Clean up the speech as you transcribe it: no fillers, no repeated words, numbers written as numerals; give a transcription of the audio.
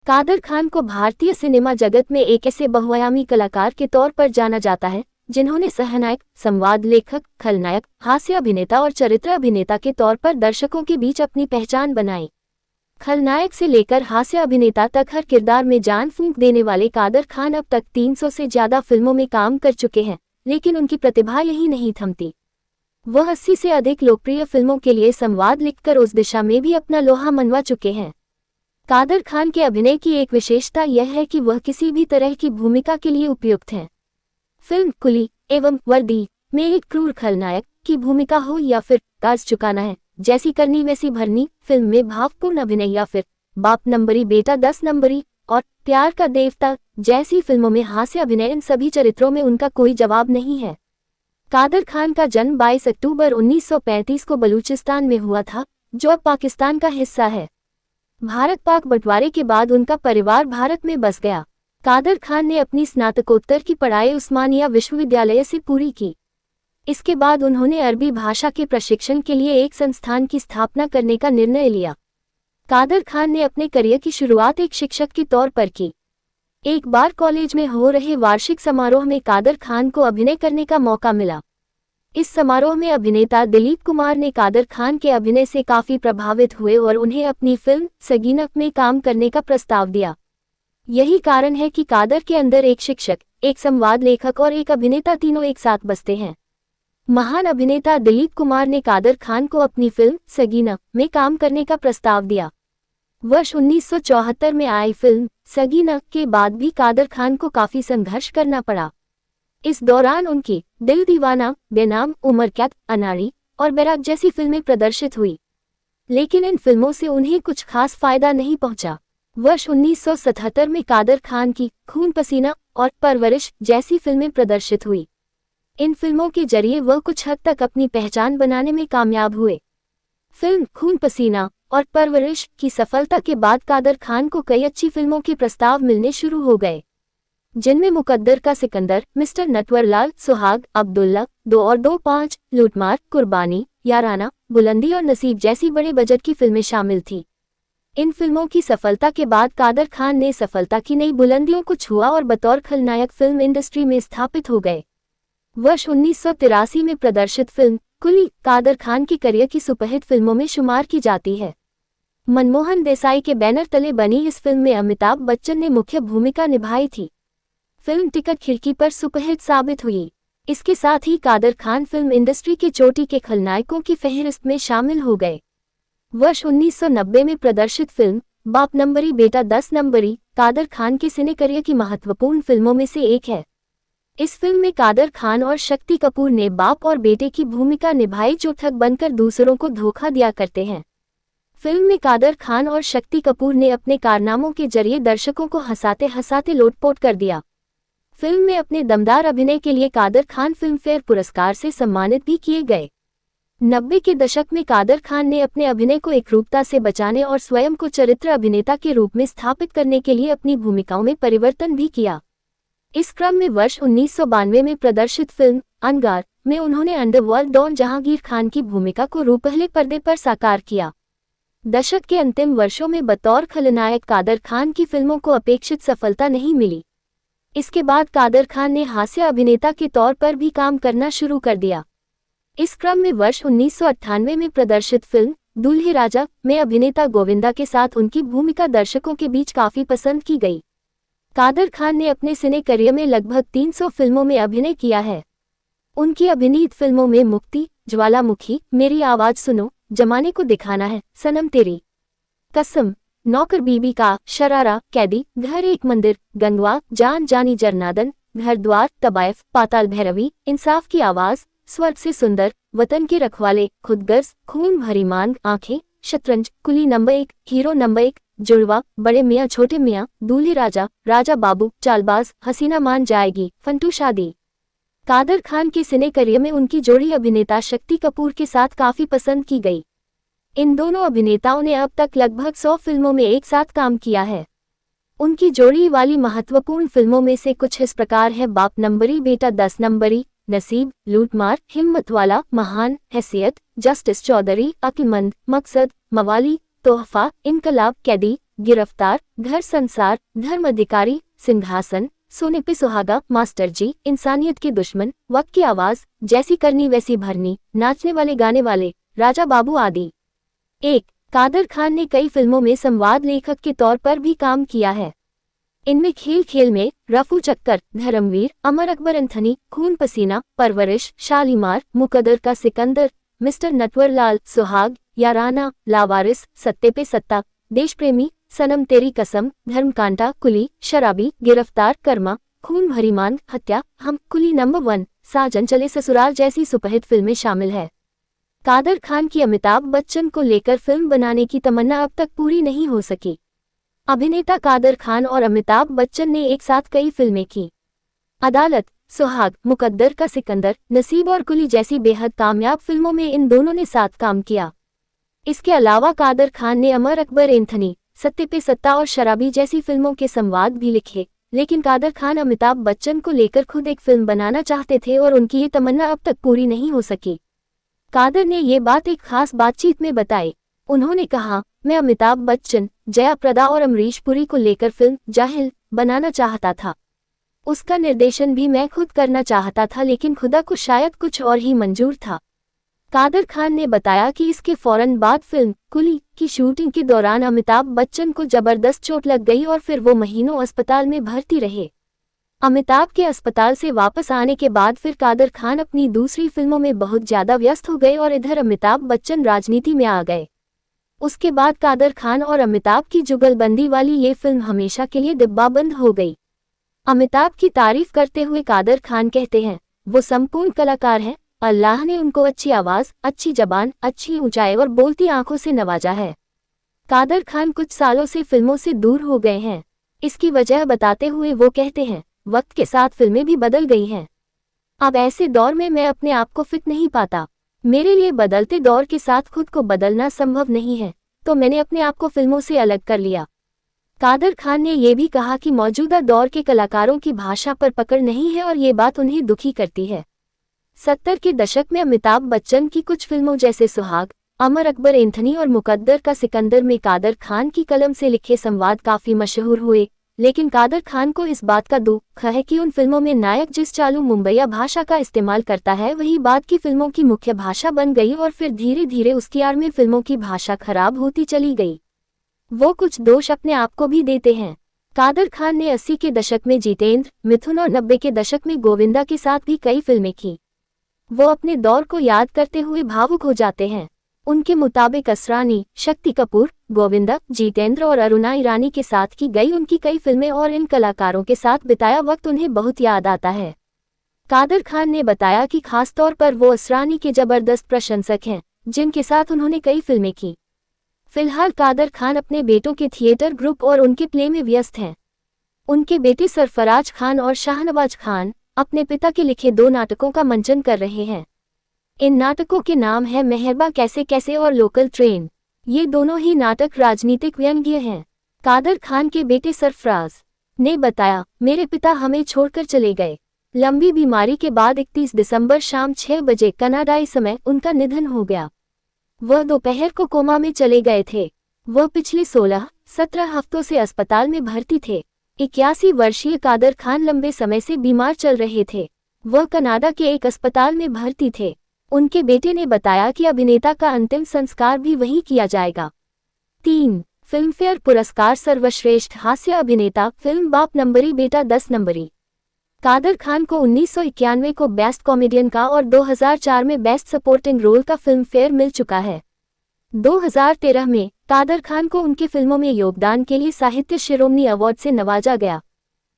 कादर खान को भारतीय सिनेमा जगत में एक ऐसे बहुआयामी कलाकार के तौर पर जाना जाता है जिन्होंने सहनायक, संवाद लेखक, खलनायक, हास्य अभिनेता और चरित्र अभिनेता के तौर पर दर्शकों के बीच अपनी पहचान बनाई। खलनायक से लेकर हास्य अभिनेता तक हर किरदार में जान फूंक देने वाले कादर खान अब तक 300 से ज्यादा फिल्मों में काम कर चुके हैं, लेकिन उनकी प्रतिभा यही नहीं थमती। वह 80 से अधिक लोकप्रिय फिल्मों के लिए संवाद लिखकर उस दिशा में भी अपना लोहा मनवा चुके हैं। कादर खान के अभिनय की एक विशेषता यह है कि वह किसी भी तरह की भूमिका के लिए उपयुक्त हैं। फिल्म कुली एवं वर्दी में एक क्रूर खलनायक की भूमिका हो या फिर कर्ज चुकाना है जैसी करनी वैसी भरनी फिल्म में भावपूर्ण अभिनय या फिर बाप नंबरी बेटा 10 नंबरी और प्यार का देवता जैसी फिल्मों में हास्य अभिनय, इन सभी चरित्रों में उनका कोई जवाब नहीं है। कादर खान का जन्म 22 अक्टूबर 1935 को बलूचिस्तान में हुआ था, जो अब पाकिस्तान का हिस्सा है। भारत पाक बंटवारे के बाद उनका परिवार भारत में बस गया। कादर खान ने अपनी स्नातकोत्तर की पढ़ाई उस्मानिया विश्वविद्यालय से पूरी की। इसके बाद उन्होंने अरबी भाषा के प्रशिक्षण के लिए एक संस्थान की स्थापना करने का निर्णय लिया। कादर खान ने अपने करियर की शुरुआत एक शिक्षक के तौर पर की। एक बार कॉलेज में हो रहे वार्षिक समारोह में कादर खान को अभिनय करने का मौका मिला। इस समारोह में अभिनेता दिलीप कुमार ने कादर खान के अभिनय से काफी प्रभावित हुए और उन्हें अपनी फिल्म सगीना में काम करने का प्रस्ताव दिया। यही कारण है कि कादर के अंदर एक शिक्षक, एक संवाद लेखक और एक अभिनेता तीनों एक साथ बसते हैं। महान अभिनेता दिलीप कुमार ने कादर खान को अपनी फिल्म सगीना में काम करने का प्रस्ताव दिया। वर्ष 1974 में आई फिल्म सगीना के बाद भी कादर खान को काफी संघर्ष करना पड़ा। इस दौरान उनकी दिल दीवाना, बेनाम, उमर कैद, अनाड़ी और बैराग जैसी फिल्में प्रदर्शित हुई, लेकिन इन फिल्मों से उन्हें कुछ खास फायदा नहीं पहुंचा। वर्ष 1977 में कादर खान की खून पसीना और परवरिश जैसी फिल्में प्रदर्शित हुई। इन फिल्मों के जरिए वह कुछ हद तक अपनी पहचान बनाने में कामयाब हुए। फिल्म खून पसीना और परवरिश की सफलता के बाद कादर खान को कई अच्छी फिल्मों के प्रस्ताव मिलने शुरू हो गए, जिनमें मुकद्दर का सिकंदर, मिस्टर नटवरलाल, सुहाग, अब्दुल्ला, 2 और 2, 5, लूटमार, कुर्बानी, याराना, बुलंदी और नसीब जैसी बड़े बजट की फिल्में शामिल थीं। इन फिल्मों की सफलता के बाद कादर खान ने सफलता की नई बुलंदियों को छुआ और बतौर खलनायक फिल्म इंडस्ट्री में स्थापित हो गए। वर्ष 1983 में प्रदर्शित फिल्म कुली कादर खान की करियर की सुपरहिट फिल्मों में शुमार की जाती है। मनमोहन देसाई के बैनर तले बनी इस फिल्म में अमिताभ बच्चन ने मुख्य भूमिका निभाई थी। फिल्म टिकट खिड़की पर सुपरहिट साबित हुई। इसके साथ ही कादर खान फिल्म इंडस्ट्री के चोटी के खलनायकों की फहरिस्त में शामिल हो गए। वर्ष 1990 में प्रदर्शित फिल्म बाप नंबरी बेटा 10 नंबरी कादर खान के सिने करियर की महत्वपूर्ण फिल्मों में से एक है। इस फिल्म में कादर खान और शक्ति कपूर ने बाप और बेटे की भूमिका निभाई जो ठग बनकर दूसरों को धोखा दिया करते हैं। फिल्म में कादर खान और शक्ति कपूर ने अपने कारनामों के जरिए दर्शकों को हंसाते हंसाते लोटपोट कर दिया। फिल्म में अपने दमदार अभिनय के लिए कादर खान फिल्मफेयर पुरस्कार से सम्मानित भी किए गए। 90 के दशक में कादर खान ने अपने अभिनय को एकरूपता से बचाने और स्वयं को चरित्र अभिनेता के रूप में स्थापित करने के लिए अपनी भूमिकाओं में परिवर्तन भी किया। इस क्रम में वर्ष 1992 में प्रदर्शित फिल्म अंगार में उन्होंने अंडरवर्ल्ड डॉन जहांगीर खान की भूमिका को रूपहले पर्दे पर साकार किया। दशक के अंतिम वर्षों में बतौर खलनायक कादर खान की फिल्मों को अपेक्षित सफलता नहीं मिली। इसके बाद कादर खान ने हास्य अभिनेता के तौर पर भी काम करना शुरू कर दिया। इस क्रम में वर्ष 1998 में प्रदर्शित फिल्म दूल्हे राजा में अभिनेता गोविंदा के साथ उनकी भूमिका दर्शकों के बीच काफी पसंद की गई। कादर खान ने अपने सिने करियर में लगभग 300 फिल्मों में अभिनय किया है। उनकी अभिनीत फिल्मों में मुक्ति, ज्वालामुखी, मेरी आवाज सुनो, जमाने को दिखाना है, सनम तेरी कसम, नौकर बीबी का, शरारा, कैदी, घर एक मंदिर, गंगवा, जान जानी जरनादन, घर द्वार, तबायफ, पाताल भैरवी, इंसाफ की आवाज, स्वर्ग से सुंदर, वतन के रखवाले, खुदगर्ज, खून भरी मांग, आंखें, शतरंज, कुली नंबर 1, हीरो नंबर 1, जुड़वा, बड़े मियाँ छोटे मियाँ, दूल्हे राजा, राजा बाबू, चालबाज, हसीना मान जाएगी, फंटू शादी। कादर खान के सिने करियर में उनकी जोड़ी अभिनेता शक्ति कपूर के साथ काफी पसंद की गई। इन दोनों अभिनेताओं ने अब तक लगभग 100 फिल्मों में एक साथ काम किया है। उनकी जोड़ी वाली महत्वपूर्ण फिल्मों में से कुछ इस प्रकार है: बाप नंबरी बेटा 10 नंबरी, नसीब, लूटमार, हिम्मत वाला, महान, हैसियत, जस्टिस चौधरी, अक्लमंद, मकसद, मवाली, तोहफा, इनकलाब, कैदी, गिरफ्तार, घर संसार, धर्म अधिकारी, सिंहासन, सोने पे सुहागा, मास्टर जी, इंसानियत के दुश्मन, वक्त की आवाज, जैसी करनी वैसी भरनी, नाचने वाले गाने वाले, राजा बाबू आदि। 1. कादर खान ने कई फिल्मों में संवाद लेखक के तौर पर भी काम किया है। इनमें खेल खेल में, रफू चक्कर, धर्मवीर, अमर अकबर एंथनी, खून पसीना, परवरिश, शालीमार, मुकद्दर का सिकंदर, मिस्टर नटवरलाल, सुहाग, याराना, लावारिस, सत्ते पे सत्ता, देश प्रेमी, सनम तेरी कसम, धर्मकांटा, कुली, शराबी, गिरफ्तार, कर्मा, खून भरी मांग, हत्या, हम, कुली नंबर 1, साजन चले ससुराल जैसी सुपरहिट फिल्में शामिल है। कादर खान की अमिताभ बच्चन को लेकर फिल्म बनाने की तमन्ना अब तक पूरी नहीं हो सकी। अभिनेता कादर खान और अमिताभ बच्चन ने एक साथ कई फिल्में की। अदालत, सुहाग, मुकद्दर का सिकंदर, नसीब और कुली जैसी बेहद कामयाब फिल्मों में इन दोनों ने साथ काम किया। इसके अलावा कादर खान ने अमर अकबर एंथनी, सत्ते पे सत्ता और शराबी जैसी फिल्मों के संवाद भी लिखे, लेकिन कादर खान अमिताभ बच्चन को लेकर खुद एक फिल्म बनाना चाहते थे और उनकी ये तमन्ना अब तक पूरी नहीं हो सकी। कादर ने ये बात एक खास बातचीत में बताई। उन्होंने कहा, मैं अमिताभ बच्चन, जया प्रदा और अमरीश पुरी को लेकर फिल्म जाहिल बनाना चाहता था। उसका निर्देशन भी मैं खुद करना चाहता था, लेकिन खुदा को शायद कुछ और ही मंजूर था। कादर खान ने बताया कि इसके फौरन बाद फिल्म कुली की शूटिंग के दौरान अमिताभ बच्चन को जबरदस्त चोट लग गई और फिर वो महीनों अस्पताल में भर्ती रहे। अमिताभ के अस्पताल से वापस आने के बाद फिर कादर खान अपनी दूसरी फिल्मों में बहुत ज्यादा व्यस्त हो गए और इधर अमिताभ बच्चन राजनीति में आ गए। उसके बाद कादर खान और अमिताभ की जुगलबंदी वाली ये फिल्म हमेशा के लिए डिब्बाबंद हो गई। अमिताभ की तारीफ करते हुए कादर खान कहते हैं, वो संपूर्ण कलाकार हैं, अल्लाह ने उनको अच्छी आवाज, अच्छी जबान, अच्छी ऊंचाई और बोलती आंखों से नवाजा है। कादर खान कुछ सालों से फिल्मों से दूर हो गए हैं। इसकी वजह बताते हुए वो कहते हैं, वक्त के साथ फिल्में भी बदल गई हैं। अब ऐसे दौर में मैं अपने आप को फिट नहीं पाता। मेरे लिए बदलते दौर के साथ खुद को बदलना संभव नहीं है, तो मैंने अपने आप को फिल्मों से अलग कर लिया। कादर खान ने यह भी कहा कि मौजूदा दौर के कलाकारों की भाषा पर पकड़ नहीं है और ये बात उन्हें दुखी करती है। 70 के दशक में अमिताभ बच्चन की कुछ फिल्मों जैसे सुहाग, अमर अकबर एंथनी और मुकद्दर का सिकंदर में कादर खान की कलम से लिखे संवाद काफी मशहूर हुए, लेकिन कादर खान को इस बात का दुख है कि उन फिल्मों में नायक जिस चालू मुंबईया भाषा का इस्तेमाल करता है वही बाद की फिल्मों की मुख्य भाषा बन गई और फिर धीरे धीरे उसकी आड़ में फिल्मों की भाषा खराब होती चली गई। वो कुछ दोष अपने आप को भी देते हैं। कादर खान ने 80 के दशक में जितेंद्र, मिथुन और 90 के दशक में गोविंदा के साथ भी कई फिल्में की। वो अपने दौर को याद करते हुए भावुक हो जाते हैं। उनके मुताबिक असरानी, शक्ति कपूर, गोविंदा, जितेंद्र और अरुणा ईरानी के साथ की गई उनकी कई फिल्में और इन कलाकारों के साथ बिताया वक्त उन्हें बहुत याद आता है। कादर खान ने बताया कि खासतौर पर वो असरानी के जबरदस्त प्रशंसक हैं, जिनके साथ उन्होंने कई फिल्में की। फिलहाल कादर खान अपने बेटों के थिएटर ग्रुप और उनके प्ले में व्यस्त हैं। उनके बेटे सरफराज खान और शाहनवाज खान अपने पिता के लिखे 2 नाटकों का मंचन कर रहे हैं। इन नाटकों के नाम है मेहरबा कैसे कैसे और लोकल ट्रेन। ये दोनों ही नाटक राजनीतिक व्यंग्य हैं। कादर खान के बेटे सरफराज ने बताया, मेरे पिता हमें छोड़कर चले गए। लंबी बीमारी के बाद 31 दिसंबर शाम 6 बजे कनाडाई समय उनका निधन हो गया। वह दोपहर को कोमा में चले गए थे। वह पिछले 16-17 हफ्तों से अस्पताल में भर्ती थे। 81 वर्षीय कादर खान लंबे समय से बीमार चल रहे थे। वह कनाडा के एक अस्पताल में भर्ती थे। उनके बेटे ने बताया कि अभिनेता का अंतिम संस्कार भी वहीं किया जाएगा। 3. फिल्मफेयर पुरस्कार सर्वश्रेष्ठ हास्य अभिनेता फिल्म बाप नंबरी बेटा 10 नंबरी। कादर खान को 1991 को बेस्ट कॉमेडियन का और 2004 में बेस्ट सपोर्टिंग रोल का फिल्मफेयर मिल चुका है। 2013 में कादर खान को उनके फिल्मों में योगदान के लिए साहित्य शिरोमणि अवार्ड से नवाजा गया।